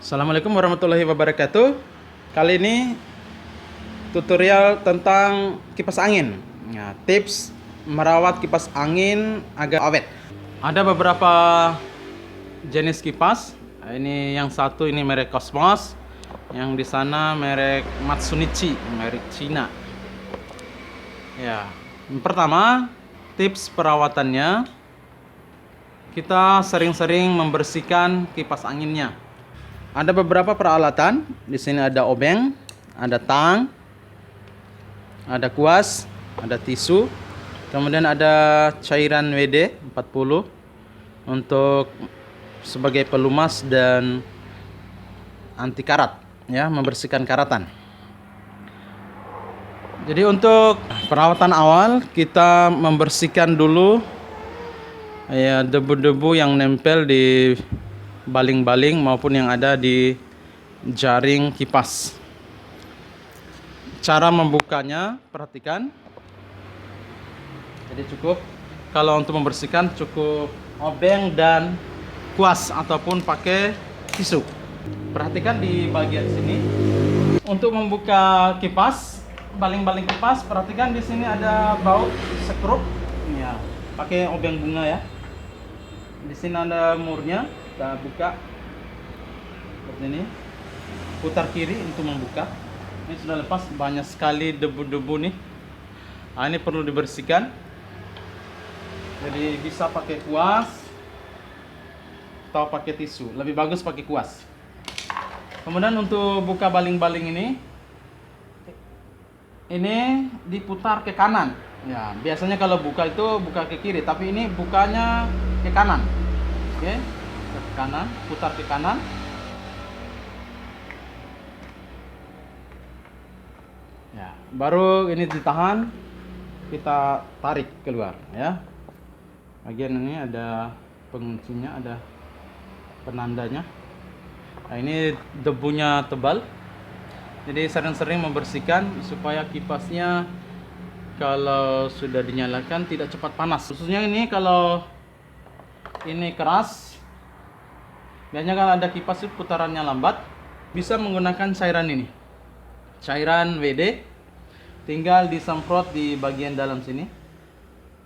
Assalamualaikum warahmatullahi wabarakatuh. Kali ini tutorial tentang kipas angin. Nah, tips merawat kipas angin agar awet. Ada beberapa jenis kipas. Ini yang satu ini merek Cosmos, yang di sana merek Matsunichi, merek Cina. Ya, yang pertama tips perawatannya, kita sering-sering membersihkan kipas anginnya. Ada beberapa peralatan. Di sini ada obeng, ada tang, ada kuas, ada tisu, kemudian ada cairan WD 40 untuk sebagai pelumas dan anti karat, ya, membersihkan karatan. Jadi untuk perawatan awal kita membersihkan dulu ya debu-debu yang nempel di baling-baling maupun yang ada di jaring kipas. Cara membukanya, perhatikan. Jadi cukup, kalau untuk membersihkan cukup obeng dan kuas ataupun pakai tisu. Perhatikan di bagian sini. Untuk membuka kipas, baling-baling kipas, perhatikan di sini ada baut sekrup. Ya, pakai obeng bunga ya. Di sini ada murnya. Kita buka seperti ini, putar kiri untuk membuka. Ini sudah lepas, banyak sekali debu-debu nih. Nah, ini perlu dibersihkan. Jadi bisa pakai kuas atau pakai tisu. Lebih bagus pakai kuas. Kemudian untuk buka baling-baling ini diputar ke kanan. Ya, biasanya kalau buka itu buka ke kiri, tapi ini bukanya ke kanan. Oke. Ke kanan, putar ke kanan. Ya, baru ini ditahan, kita tarik keluar ya. Bagian ini ada penguncinya, ada penandanya. Nah, ini debunya tebal. Jadi sering-sering membersihkan supaya kipasnya kalau sudah dinyalakan tidak cepat panas. Khususnya ini kalau ini keras. Biasanya kalau ada kipas itu putarannya lambat, bisa menggunakan cairan ini, cairan WD. Tinggal disemprot di bagian dalam sini.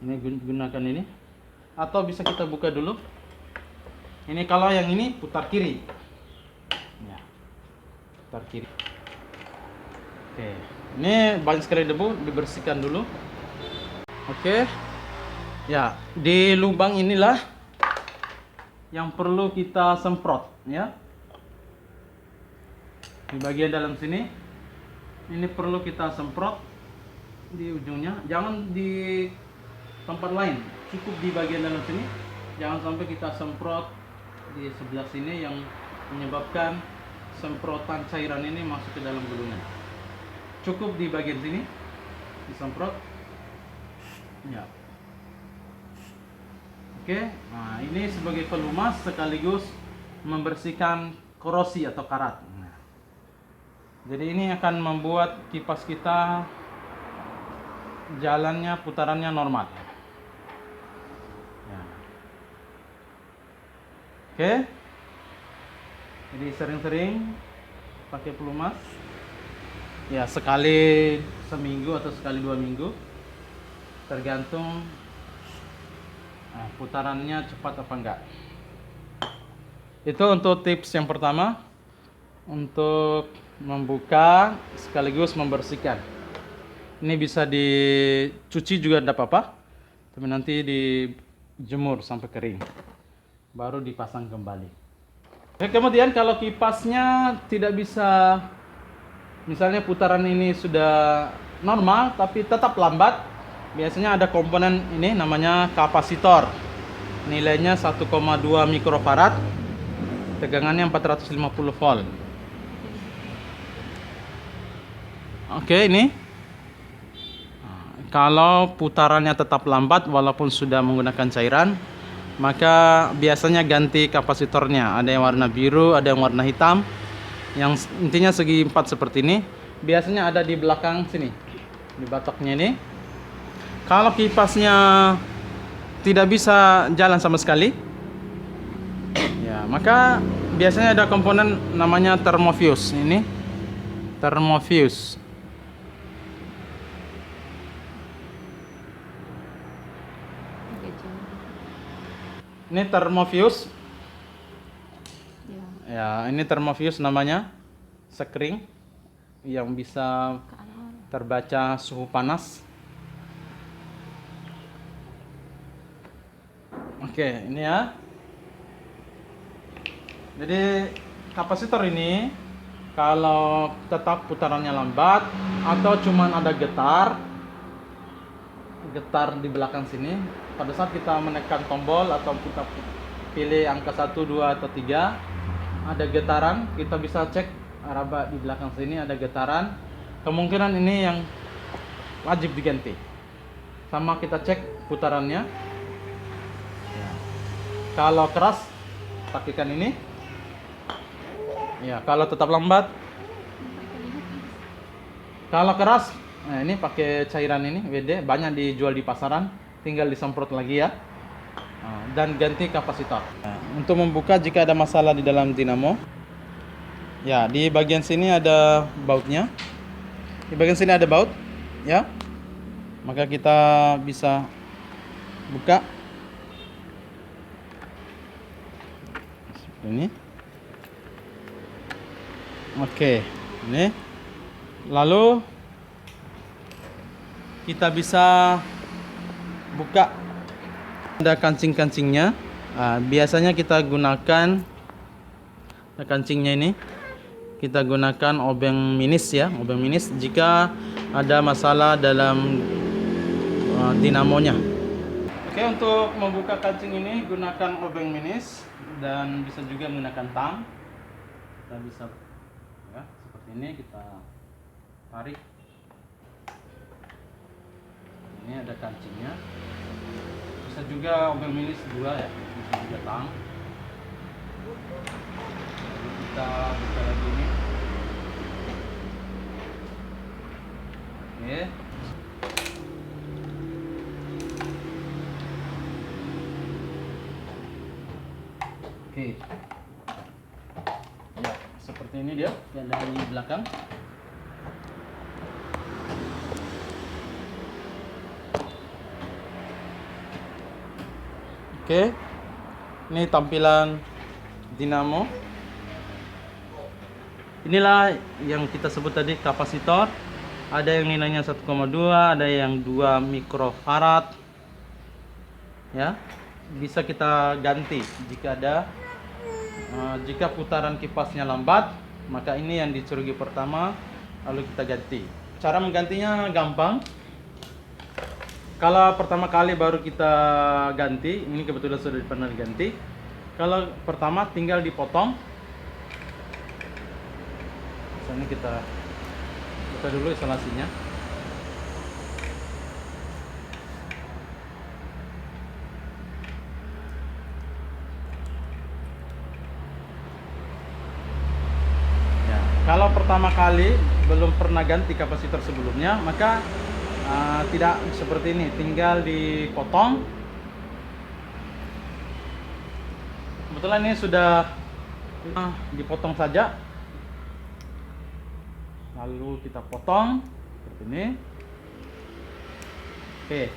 Ini gunakan ini, atau bisa kita buka dulu. Ini kalau yang ini putar kiri, ya, putar kiri. Oke, ini banyak sekali debu, dibersihkan dulu. Oke, ya, di lubang inilah yang perlu kita semprot ya. Di bagian dalam sini ini perlu kita semprot di ujungnya, jangan di tempat lain, cukup di bagian dalam sini. Jangan sampai kita semprot di sebelah sini yang menyebabkan semprotan cairan ini masuk ke dalam gulungan. Cukup di bagian sini disemprot ya. Oke, nah ini sebagai pelumas sekaligus membersihkan korosi atau karat. Nah, jadi ini akan membuat kipas kita jalannya, putarannya normal. Ya. Oke, jadi sering-sering pakai pelumas. Ya, sekali seminggu atau sekali 2 minggu, tergantung putarannya cepat apa enggak. Itu untuk tips yang pertama, untuk membuka sekaligus membersihkan. Ini bisa dicuci juga tidak apa-apa, tapi nanti dijemur sampai kering, baru dipasang kembali. Kemudian kalau kipasnya tidak bisa, misalnya putaran ini sudah normal tapi tetap lambat, biasanya ada komponen ini namanya kapasitor. Nilainya 1,2 mikrofarad, tegangannya 450 volt. Oke, ini kalau putarannya tetap lambat walaupun sudah menggunakan cairan, maka biasanya ganti kapasitornya. Ada yang warna biru, ada yang warna hitam, yang intinya segi 4 seperti ini. Biasanya ada di belakang sini, di batoknya ini. Kalau kipasnya tidak bisa jalan sama sekali, ya maka biasanya ada komponen namanya thermofuse. Ini thermofuse. Ini thermofuse. Ya, ini thermofuse namanya, sekring yang bisa terbaca suhu panas. Oke, ini ya. Jadi kapasitor ini kalau tetap putarannya lambat atau cuman ada getar di belakang sini, pada saat kita menekan tombol atau kita pilih angka 1, 2 atau 3, ada getaran, kita bisa cek raba di belakang sini ada getaran. Kemungkinan ini yang wajib diganti. Sama kita cek putarannya. Ya. Kalau keras, pastikan ini. Ya, kalau tetap lambat. Kalau keras, nah ini pakai cairan ini WD, banyak dijual di pasaran, tinggal disemprot lagi ya. Dan ganti kapasitor. Nah, untuk membuka jika ada masalah di dalam dinamo, ya di bagian sini ada bautnya. Di bagian sini ada baut, ya. Maka kita bisa buka seperti ini. Oke, ini. Lalu kita bisa buka, ada kancing-kancingnya. Biasanya kita gunakan kancingnya ini. Kita gunakan obeng minis ya, obeng minis jika ada masalah dalam dinamonya. Oke, untuk membuka kancing ini gunakan obeng minis dan bisa juga menggunakan tang. Kita bisa ya, seperti ini kita tarik. Ini ada kancingnya. Bisa juga obeng minis 2 ya, bisa juga tang. Kita buka lagi ini. Oke. Oke. Ya, seperti ini dia yang dari belakang. Oke. Ini tampilan dinamo. Inilah yang kita sebut tadi kapasitor. Ada yang nilainya 1,2, ada yang 2 mikrofarad. Ya. Bisa kita ganti jika ada jika putaran kipasnya lambat, maka ini yang dicurigai pertama, lalu kita ganti. Cara menggantinya gampang. Kalau pertama kali baru kita ganti, ini kebetulan sudah pernah diganti. Kalau pertama tinggal dipotong. Misalnya kita buka dulu isolasinya. Ya, kalau pertama kali belum pernah ganti kapasitor sebelumnya, maka tidak seperti ini, tinggal dipotong. Kebetulan ini sudah dipotong saja. Lalu kita potong seperti ini. Oke,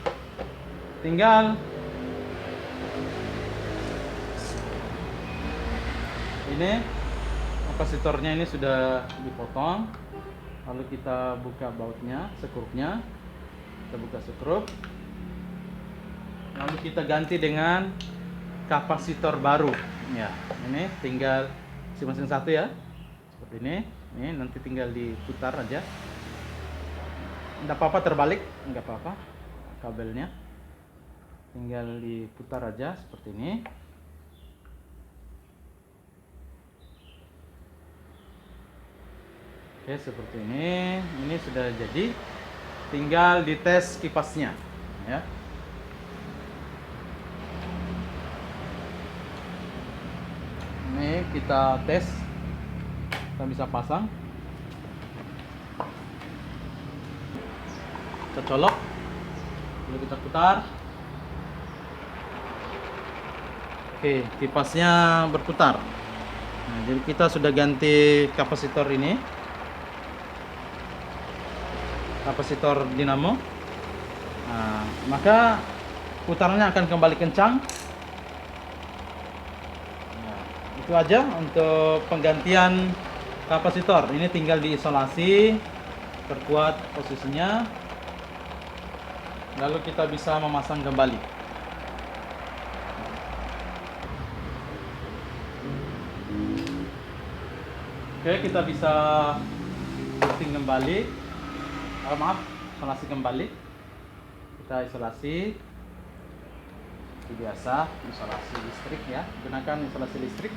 tinggal ini kapasitornya ini sudah dipotong. Lalu kita buka bautnya, sekrupnya. Kita buka sekrup. Lalu kita ganti dengan kapasitor baru. Ya, ini tinggal masing-masing satu ya. Seperti ini. Ini nanti tinggal diputar aja. Enggak apa-apa terbalik, enggak apa-apa. Kabelnya tinggal diputar aja seperti ini. Oke, seperti ini. Ini sudah jadi. Tinggal dites kipasnya, ya. Ini kita tes. Kita bisa pasang. Kita colok. Lalu kita putar. Oke, kipasnya berputar. Nah, jadi kita sudah ganti kapasitor ini, kapasitor dinamo. Nah, maka putarannya akan kembali kencang. Nah, itu aja untuk penggantian kapasitor. Ini tinggal diisolasi, perkuat posisinya, lalu kita bisa memasang kembali. Oke, kita bisa booting kembali. Maaf, isolasi kembali. Kita isolasi seperti biasa, isolasi listrik ya. Gunakan isolasi listrik.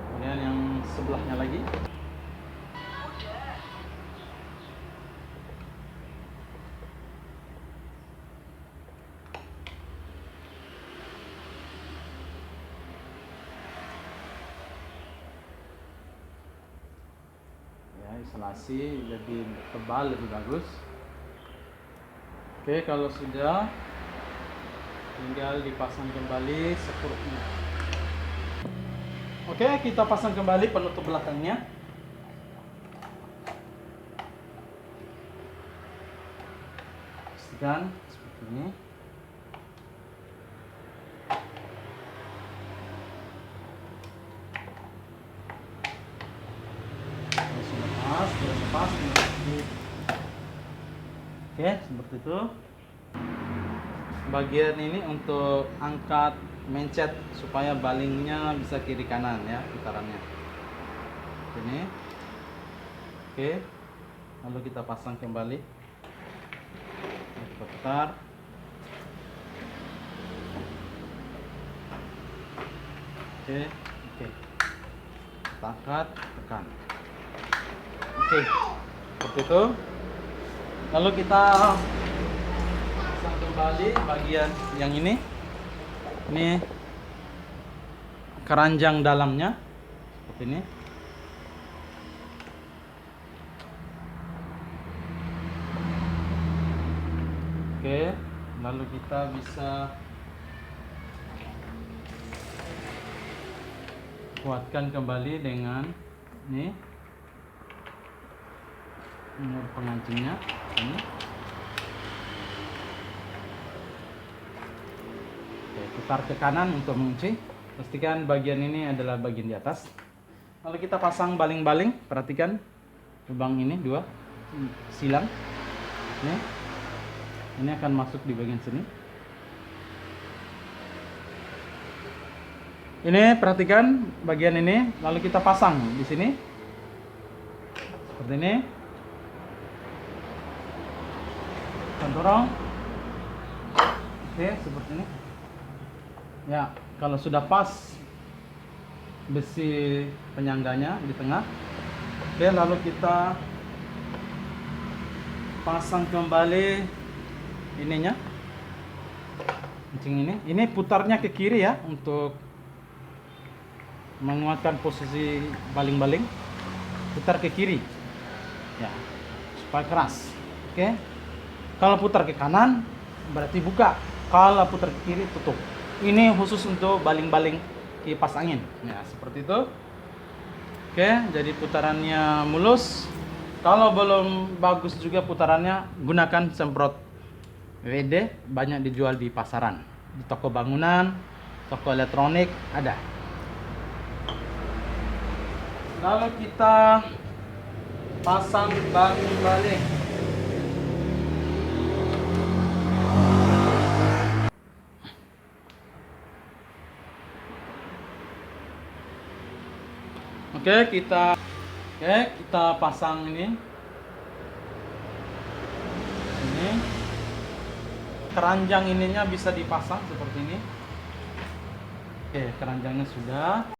Kemudian yang sebelahnya lagi. Isolasi lebih tebal, lebih bagus. Oke, kalau sudah, tinggal dipasang kembali sekuruknya. Oke, kita pasang kembali penutup belakangnya. Pastikan seperti ini. Lepas. Oke, seperti itu. Bagian ini untuk angkat mencet supaya balingnya bisa kiri kanan ya, putarannya. Ini. Oke. Lalu kita pasang kembali. Putar. Oke. Kita angkat, tekan. Oke, seperti itu. Lalu kita pasang kembali bagian yang ini. Ini keranjang dalamnya seperti ini. Oke, lalu kita bisa kuatkan kembali dengan ini. Ini pengancingnya ini. Oke, putar ke kanan untuk mengunci. Pastikan bagian ini adalah bagian di atas. Lalu kita pasang baling-baling. Perhatikan lubang ini 2 silang. Ini akan masuk di bagian sini. Ini perhatikan bagian ini. Lalu kita pasang di sini seperti ini. Dorong. Oke, seperti ini. Ya, kalau sudah pas besi penyangganya di tengah. Oke, lalu kita pasang kembali ininya. Kencing ini. Ini putarnya ke kiri ya untuk menguatkan posisi baling-baling. Putar ke kiri. Ya, supaya keras. Oke. Kalau putar ke kanan berarti buka. Kalau putar ke kiri tutup. Ini khusus untuk baling-baling kipas angin. Ya, seperti itu. Oke, jadi putarannya mulus. Kalau belum bagus juga putarannya, gunakan semprot WD. Banyak dijual di pasaran, di toko bangunan, toko elektronik ada. Lalu kita pasang baling-baling. Oke, kita pasang ini. Ini keranjang ininya bisa dipasang seperti ini. Oke, keranjangnya sudah.